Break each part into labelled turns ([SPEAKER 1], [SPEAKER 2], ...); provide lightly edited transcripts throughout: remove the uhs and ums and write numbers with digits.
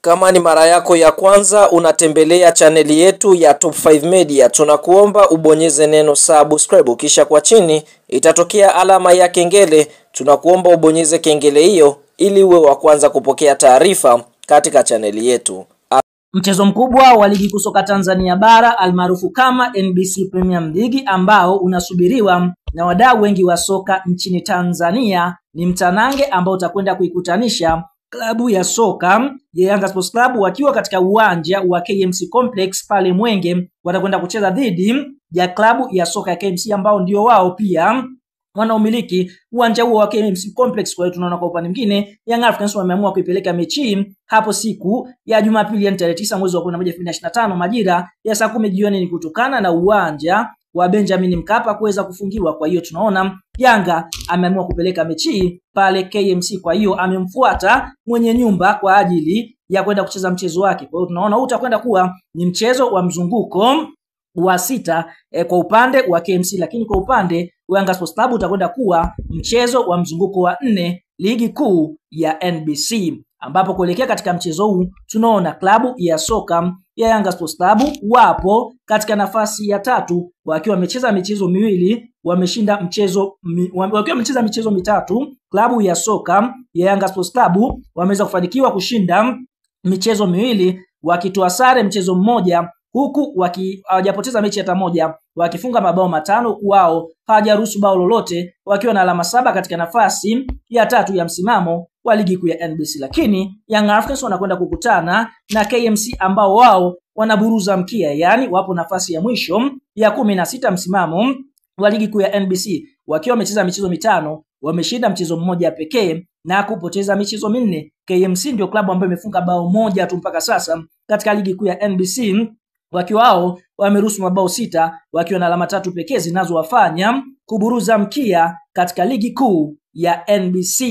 [SPEAKER 1] Kama ni mara yako ya kwanza unatembelea chaneli yetu ya Top 5 Media, tunakuomba ubonyeze neno subscribe, kisha kwa chini itatokea alama ya kengele. Tunakuomba ubonyeze kengele hiyo ili uwe wa kwanza kupokea taarifa katika chaneli yetu.
[SPEAKER 2] Mchezo mkubwa wa ligi kuu soka Tanzania bara almaarufu kama NBC Premier League ambao unasubiriwa na wadau wengi wa soka nchini Tanzania ni mtanange ambao utakwenda kuikutanisha klabu ya soka ya Yanga Sports Club wakiwa katika uwanja wa KMC Complex pale Mwenge. Watakwenda kucheza dhidi ya klabu ya soka ya KMC ambao ndio wao pia wanaomiliki uwanja huo wa KMC Complex. Kwa hiyo tunaona kwa upande mwingine Young Africans wameamua kuipeleka mechi hapo siku ya Jumapili ya tarehe 9 mwezi wa 11 2025 majira ya saa 10 jioni, ni kutokana na uwanja wa Benjamin Mkapa kuweza kufungiwa. Kwa hiyo tunaona Yanga ameamua kupeleka mechi pale KMC, kwa hiyo amemfuata mwenye nyumba kwa ajili ya kwenda kucheza mchezo wake. Kwa hiyo tunaona utakwenda kuwa ni mchezo wa mzunguko wa 6 kwa upande wa KMC, lakini kwa upande wa Yanga Sports Club utakwenda kuwa mchezo wa mzunguko wa 4 ligi kuu ya NBC, ambapo kuelekea katika mchezo huu tunaona klabu ya soka ya Yanga Sports Club wapo katika nafasi ya 3 wakiwa wamecheza michezo miwili, wameshinda mchezo wakiwa wamecheza michezo mitatu. Klabu ya soka ya Yanga Sports Club wameweza kufanikiwa kushinda michezo miwili, wakitoa sare mchezo mmoja, huku hawajapoteza mechi hata moja, wakifunga mabao 5, wao hawajaruhusu bao lolote, wakiwa na alama 7 katika nafasi ya 3 ya msimamo wa ligi kuu ya NBC. Lakini Young Africans wanakwenda kukutana na KMC ambao wao wanaburuza mkia, yani wapo nafasi ya mwisho ya 16 msimamo wa ligi kuu ya NBC, wakiwa wamecheza michezo 5, wameshinda mchezo mmoja pekee na kupoteza michezo 4. KMC ndio klabu ambayo imefunga bao moja tu mpaka sasa katika ligi kuu ya NBC, wakiwa wao wameruhusu mabao 6, wakiwa na alama 3 pekee zinazowafanya kuburuza mkia katika ligi kuu ya NBC.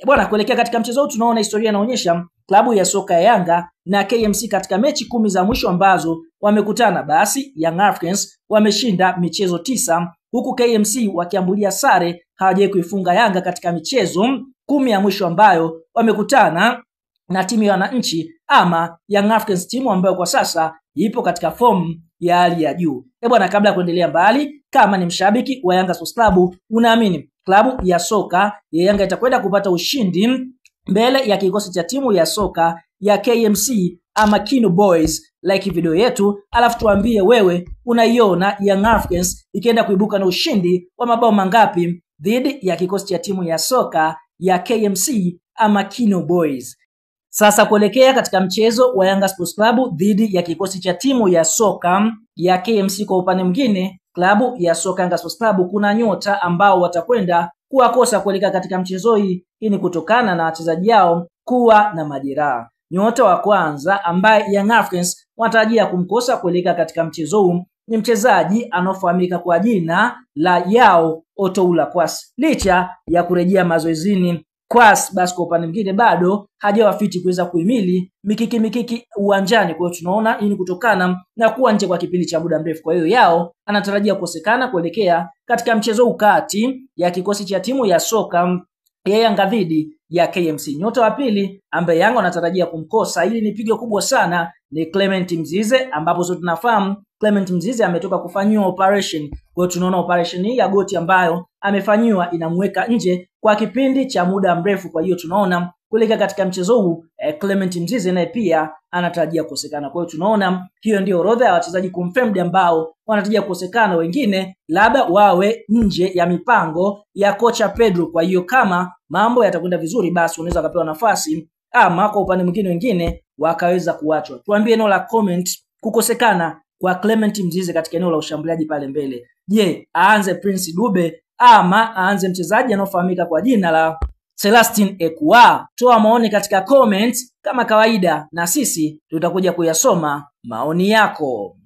[SPEAKER 2] Bwana, kuelekea katika mchezo huu tunaona historia inaonyesha klabu ya soka ya Yanga na KMC katika mechi 10 za mwisho ambazo wamekutana, basi Young Africans wameshinda michezo 9, huku KMC wakiambulia sare, hawajawahi kuifunga Yanga katika michezo 10 ya mwisho ambayo wamekutana na timu ya wananchi ama Young Africans, timu ambayo kwa sasa ipo katika form ya hali ya juu. Bwana, kabla ya kuendelea mbali, kama ni mshabiki wa Yanga Sports Club, unaamini klabu ya soka ya Yanga itakwenda kupata ushindi mbele ya kikosi cha timu ya soka ya KMC ama Kino Boys? Like video yetu, alafu tuambie wewe unaiona Young Africans ikienda kuibuka na ushindi wa mabao mangapi dhidi ya kikosi cha timu ya soka ya KMC ama Kino Boys. Sasa kuelekea katika mchezo wa Yanga Sports Club dhidi ya kikosi cha timu ya soka ya KMC, kwa upande mwingine klabu ya soka Yanga Sports Club kuna nyota ambao watakwenda kuwakosa kuelekea katika mchezo hii. Hii ni kutokana na wachezaji wao kuwa na majeraha. Nyota wa kwanza ambaye Young Africans wanatarajia kumkosa kuelekea katika mchezo huu ni mchezaji anofahamika kwa jina la Yao Otoula Kwasi. Licha ya kurejea mazoezini Kwasi, basi kwa upande mwingine bado hajawa fiti kuweza kuhimili mikiki uwanjani. Kwa hiyo tunaona hii ni kutokana na kuwa nje kwa kipindi cha muda mrefu. Kwa hiyo Yao anatarajia kukosekana kuelekea katika mchezo ukati ya kikosi cha timu ya soka ya Yanga dhidi ya KMC. Nyota wa pili ambaye Yanga anatarajia kumkosa, hili ni pigo kubwa sana, ni Clement Mzize, ambapo sote tunafahamu Clement Mzize ametoka kufanyiwa operation. Kwa hiyo tunaona operation hii ya goti ambayo amefanyiwa inamweka nje kwa kipindi cha muda mrefu. Kwa hiyo tunaona kuelekea katika mchezo huu Clement Mzize naye pia anatarajia kukosekana. Kwa hiyo tunaona hiyo ndio orodha ya wachezaji confirmed ambao wanatarajia kukosekana, wengine labda wawe nje ya mipango ya kocha Pedro. Kwa hiyo kama mambo yatakwenda vizuri, basi unaweza kupewa nafasi, ama kwa upande mwingine wengine wakaweza kuachwa. Tuambie eneo la comment kukosekana kwa Clement Mzize katika eneo la ushambuliaji pale mbele. Je, aanze Prince Dube ama aanze mchezaji anaofahamika kwa jina la Celestin Ekwa? Toa maoni katika comment kama kawaida, na sisi tutakuja kuyasoma maoni yako.